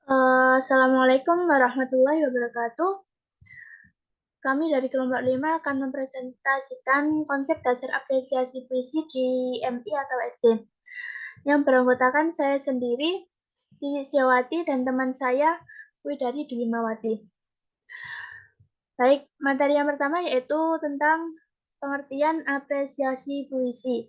Assalamualaikum warahmatullahi wabarakatuh. Kami dari kelompok 5 akan mempresentasikan konsep dasar apresiasi puisi di MI atau SD. Yang beranggotakan saya sendiri, Tiwi Setiawati, dan teman saya, Widari Dwimawati. Baik, materi yang pertama yaitu tentang pengertian apresiasi puisi.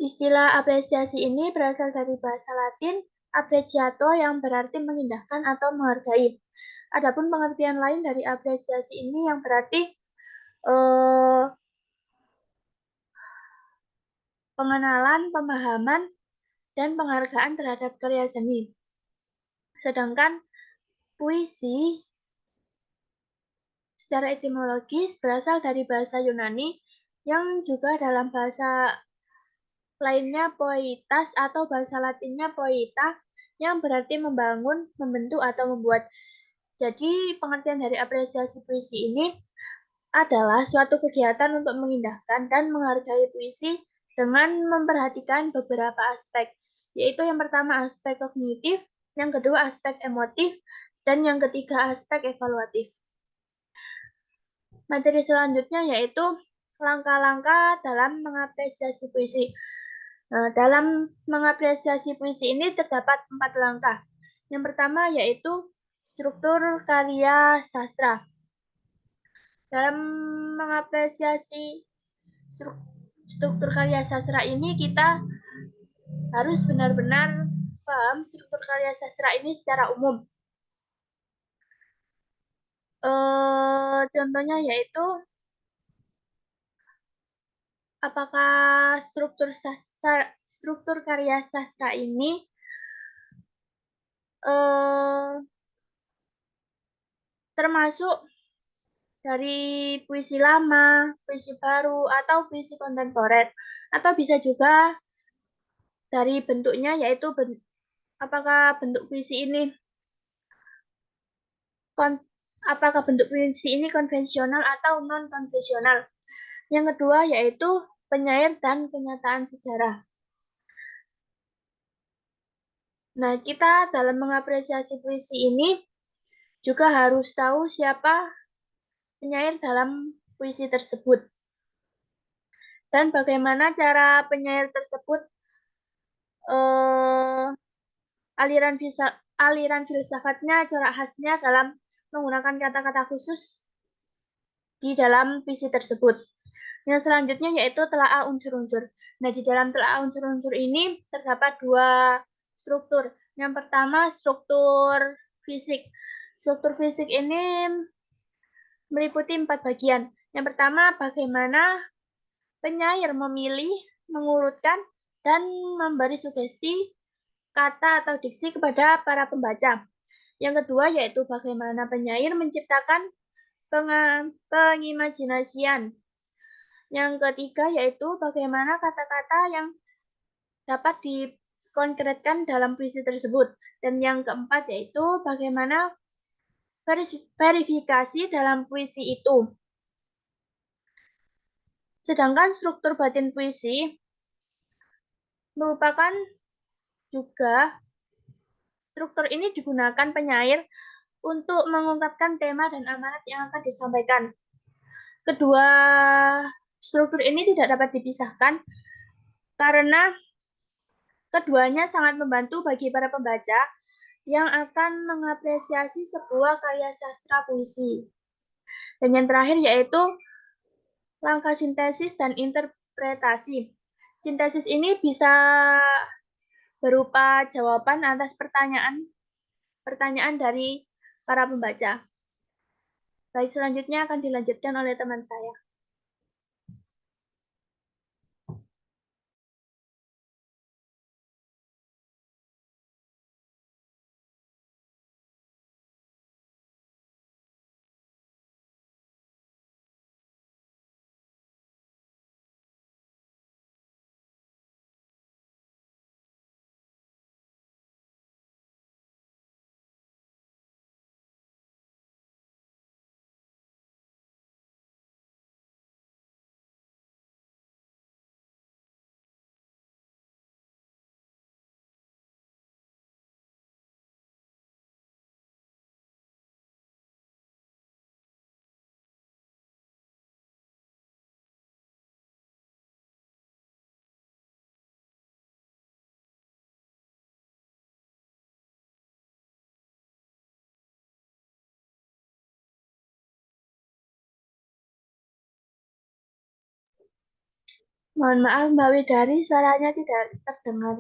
Istilah apresiasi ini berasal dari bahasa Latin appreciato yang berarti mengindahkan atau menghargai. Adapun pengertian lain dari apresiasi ini yang berarti eh, pengenalan, pemahaman, dan penghargaan terhadap karya seni. Sedangkan puisi secara etimologis berasal dari bahasa Yunani yang juga dalam bahasa lainnya poietas atau bahasa Latinnya poieta yang berarti membangun, membentuk, atau membuat. Jadi pengertian dari apresiasi puisi ini adalah suatu kegiatan untuk mengindahkan dan menghargai puisi dengan memperhatikan beberapa aspek, yaitu yang pertama aspek kognitif, yang kedua aspek emotif, dan yang ketiga aspek evaluatif. Materi selanjutnya yaitu langkah-langkah dalam mengapresiasi puisi. Nah, dalam mengapresiasi puisi ini terdapat 4 langkah. Yang pertama yaitu struktur karya sastra. Dalam mengapresiasi struktur karya sastra ini kita harus benar-benar paham struktur karya sastra ini secara umum. Contohnya yaitu apakah struktur karya sastra ini termasuk dari puisi lama, puisi baru, atau puisi kontemporer, atau bisa juga dari bentuknya yaitu apakah bentuk puisi ini apakah bentuk puisi ini konvensional atau non konvensional. Yang kedua yaitu penyair dan kenyataan sejarah. Nah, kita dalam mengapresiasi puisi ini juga harus tahu siapa penyair dalam puisi tersebut dan bagaimana cara penyair tersebut eh, aliran filsafatnya, corak khasnya dalam menggunakan kata-kata khusus di dalam puisi tersebut. Yang selanjutnya yaitu telaah unsur-unsur. Nah, di dalam telaah unsur-unsur ini terdapat dua struktur. Yang pertama struktur fisik. Struktur fisik ini meliputi 4 bagian. Yang pertama, bagaimana penyair memilih, mengurutkan, dan memberi sugesti kata atau diksi kepada para pembaca. Yang kedua yaitu bagaimana penyair menciptakan pengimajinasian. Yang ketiga yaitu bagaimana kata-kata yang dapat dikonkretkan dalam puisi tersebut. Dan yang keempat yaitu bagaimana verifikasi dalam puisi itu. Sedangkan struktur batin puisi merupakan juga struktur ini digunakan penyair untuk mengungkapkan tema dan amanat yang akan disampaikan. Kedua struktur ini tidak dapat dipisahkan karena keduanya sangat membantu bagi para pembaca yang akan mengapresiasi sebuah karya sastra puisi. Dan yang terakhir yaitu langkah sintesis dan interpretasi. Sintesis ini bisa berupa jawaban atas pertanyaan dari para pembaca. Baik, selanjutnya akan dilanjutkan oleh teman saya. Mohon maaf, Mbak Widari, suaranya tidak terdengar.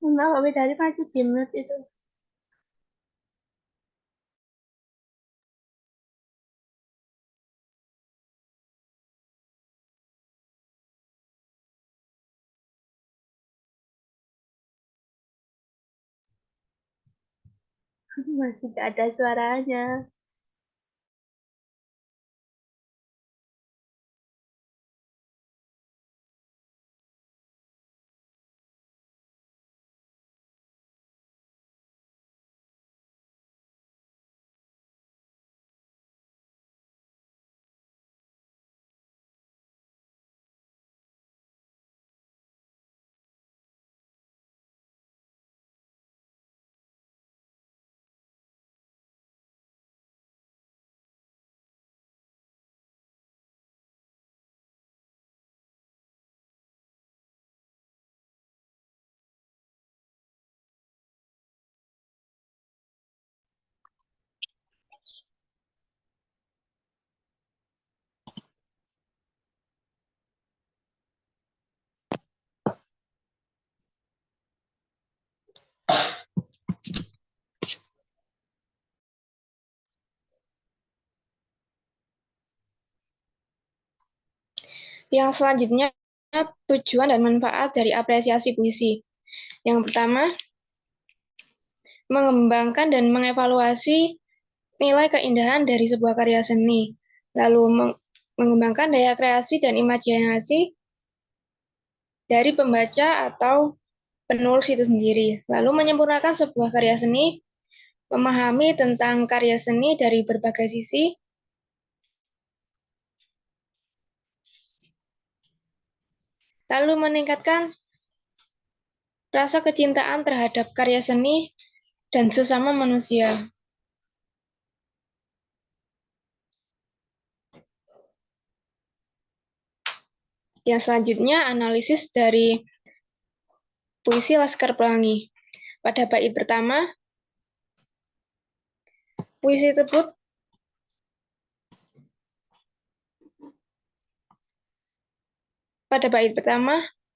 Mbak Widari masih di mute itu. Masih tidak ada suaranya. Yang selanjutnya, tujuan dan manfaat dari apresiasi puisi. Yang pertama, mengembangkan dan mengevaluasi nilai keindahan dari sebuah karya seni, lalu mengembangkan daya kreasi dan imajinasi dari pembaca atau penulis itu sendiri, lalu menyempurnakan sebuah karya seni, memahami tentang karya seni dari berbagai sisi, lalu meningkatkan rasa kecintaan terhadap karya seni dan sesama manusia. Yang selanjutnya, analisis dari puisi Laskar Pelangi. Pada bait pertama, puisi tersebut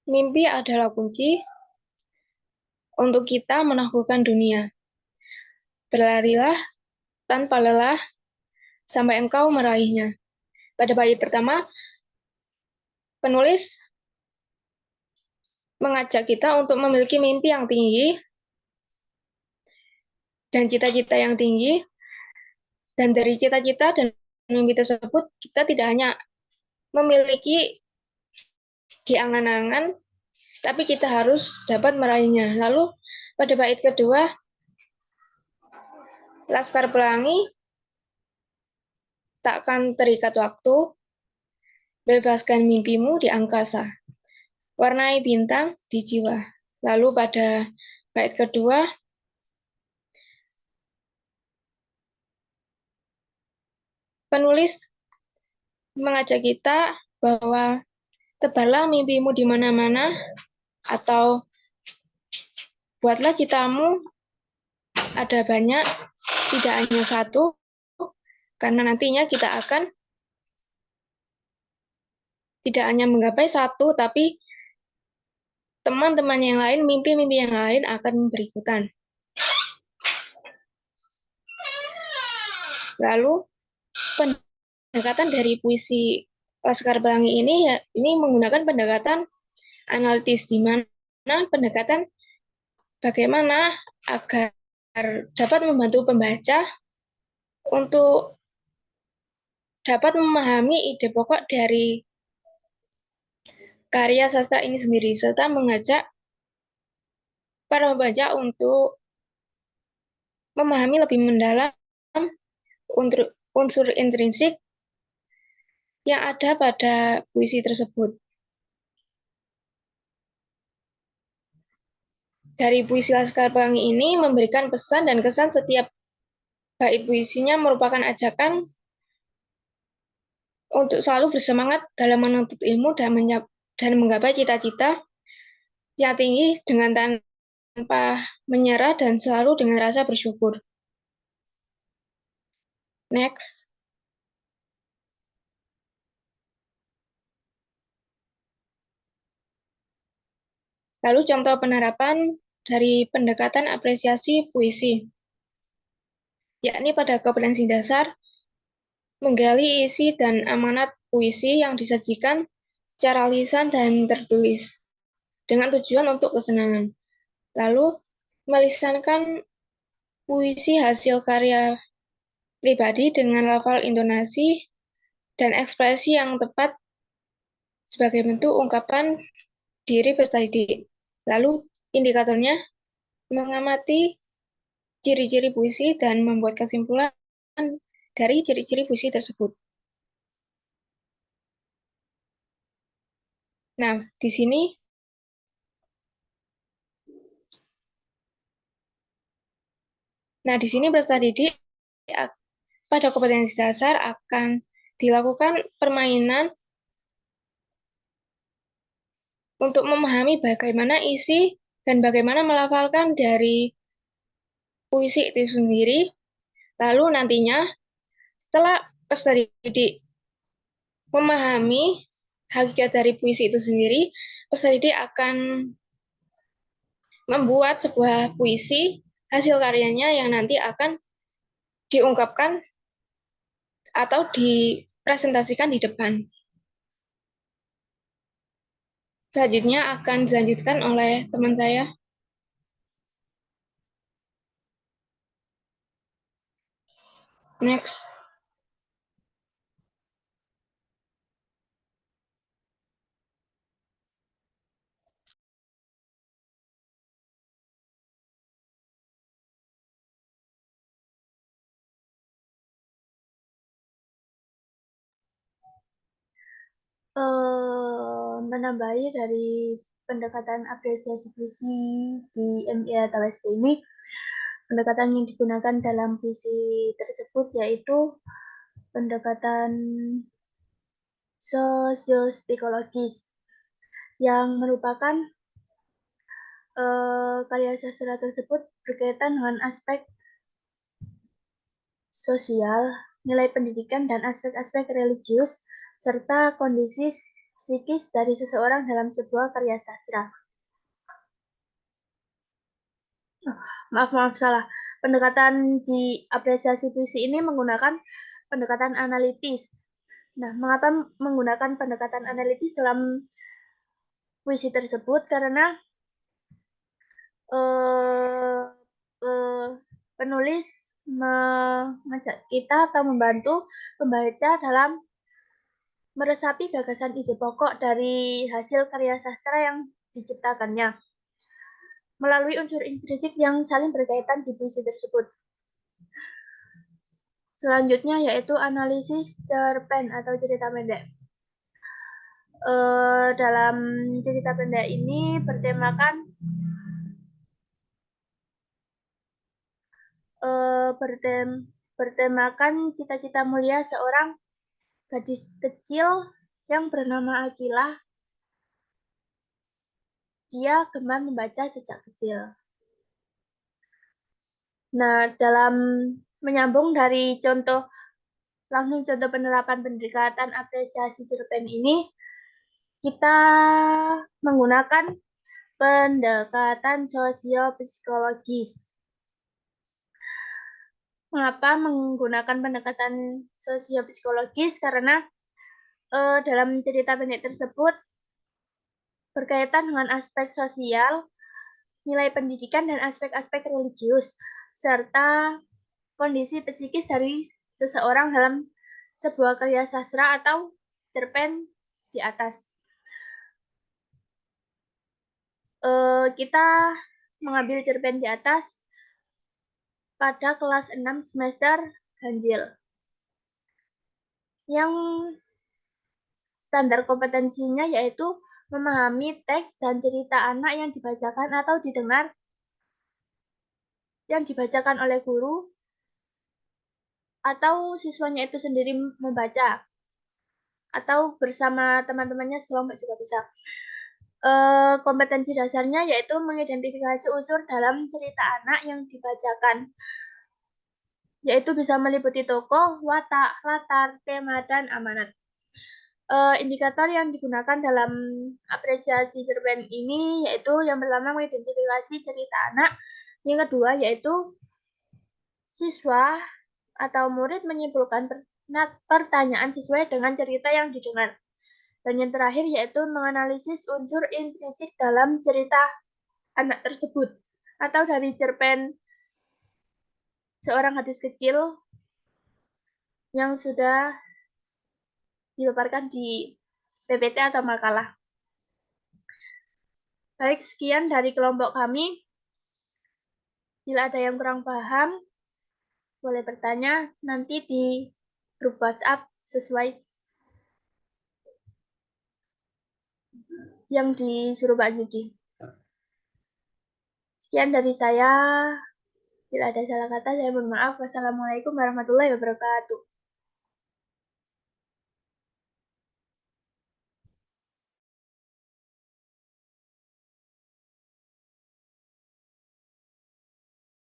mimpi adalah kunci untuk kita menaklukkan dunia. Berlarilah tanpa lelah sampai engkau meraihnya. Pada bait pertama, penulis mengajak kita untuk memiliki mimpi yang tinggi dan cita-cita yang tinggi, dan dari cita-cita dan mimpi tersebut kita tidak hanya memiliki di angan-angan, tapi kita harus dapat meraihnya. Lalu pada bait kedua, Laskar Pelangi, takkan terikat waktu, bebaskan mimpimu di angkasa, warnai bintang di jiwa. Lalu pada bait kedua, penulis mengajak kita bahwa tebarlah mimpimu di mana-mana, atau buatlah citamu ada banyak, tidak hanya satu, karena nantinya kita akan tidak hanya menggapai satu, tapi teman-teman yang lain, mimpi-mimpi yang lain akan berikutan. Lalu pendekatan dari puisi Laskar Pelangi ini menggunakan pendekatan analitis, di mana pendekatan bagaimana agar dapat membantu pembaca untuk dapat memahami ide pokok dari karya sastra ini sendiri, serta mengajak para pembaca untuk memahami lebih mendalam unsur intrinsik yang ada pada puisi tersebut. Dari puisi Laskar Pelangi ini memberikan pesan dan kesan setiap bait puisinya merupakan ajakan untuk selalu bersemangat dalam menuntut ilmu dan menggapai cita-cita yang tinggi dengan tanpa menyerah dan selalu dengan rasa bersyukur. Next. Lalu contoh penerapan dari pendekatan apresiasi puisi, yakni pada kompetensi dasar, menggali isi dan amanat puisi yang disajikan secara lisan dan tertulis, dengan tujuan untuk kesenangan. Lalu, melisankan puisi hasil karya pribadi dengan lafal intonasi dan ekspresi yang tepat sebagai bentuk ungkapan diri peserta didik. Lalu, indikatornya mengamati ciri-ciri puisi dan membuat kesimpulan dari ciri-ciri puisi tersebut. Nah, di sini peserta didik pada kompetensi dasar akan dilakukan permainan untuk memahami bagaimana isi dan bagaimana melafalkan dari puisi itu sendiri. Lalu nantinya setelah peserta didik memahami hakikat dari puisi itu sendiri, peserta didik akan membuat sebuah puisi hasil karyanya yang nanti akan diungkapkan atau dipresentasikan di depan. Selanjutnya akan dilanjutkan oleh teman saya. Next. Menambahi dari pendekatan apresiasi puisi di MI atau SD ini, pendekatan yang digunakan dalam puisi tersebut yaitu pendekatan sosiopsikologis yang merupakan karya sastra tersebut berkaitan dengan aspek sosial, nilai pendidikan, dan aspek-aspek religius, serta kondisi psikis dari seseorang dalam sebuah karya sastra. Maaf, salah. Pendekatan di apresiasi puisi ini menggunakan pendekatan analitis. Nah, mengapa menggunakan pendekatan analitis dalam puisi tersebut? Karena penulis mengajak kita atau membantu pembaca dalam meresapi gagasan ide pokok dari hasil karya sastra yang diciptakannya melalui unsur intrinsik yang saling berkaitan di puisi tersebut. Selanjutnya yaitu analisis cerpen atau cerita pendek. Dalam cerita pendek ini bertemakan cita-cita mulia seorang gadis kecil yang bernama Akilah. Dia gemar membaca sejak kecil. Nah, dalam menyambung dari langsung contoh penerapan pendekatan apresiasi cerpen ini, kita menggunakan pendekatan sosiopsikologis. Mengapa menggunakan pendekatan sosiopsikologis? Karena dalam cerita pendek tersebut berkaitan dengan aspek sosial nilai pendidikan dan aspek-aspek religius, serta kondisi psikis dari seseorang dalam sebuah karya sastra atau cerpen di atas. Kita mengambil cerpen di atas pada kelas 6 semester ganjil. Yang standar kompetensinya yaitu memahami teks dan cerita anak yang dibacakan atau didengar yang dibacakan oleh guru atau siswanya itu sendiri membaca atau bersama teman-temannya sekelompok juga bisa. Kompetensi dasarnya yaitu mengidentifikasi unsur dalam cerita anak yang dibacakan, yaitu bisa meliputi tokoh, watak, latar, tema, dan amanat. Indikator yang digunakan dalam apresiasi cerpen ini yaitu yang pertama mengidentifikasi cerita anak, yang kedua yaitu siswa atau murid menyimpulkan pertanyaan sesuai dengan cerita yang didengar. Dan yang terakhir yaitu menganalisis unsur intrinsik dalam cerita anak tersebut atau dari cerpen seorang gadis kecil yang sudah dipaparkan di PPT atau makalah. Baik, sekian dari kelompok kami. Bila ada yang kurang paham, boleh bertanya nanti di grup WhatsApp sesuai yang disuruh Pak Yudi. Sekian dari saya. Bila ada salah kata, saya mohon maaf. Wassalamualaikum warahmatullahi wabarakatuh.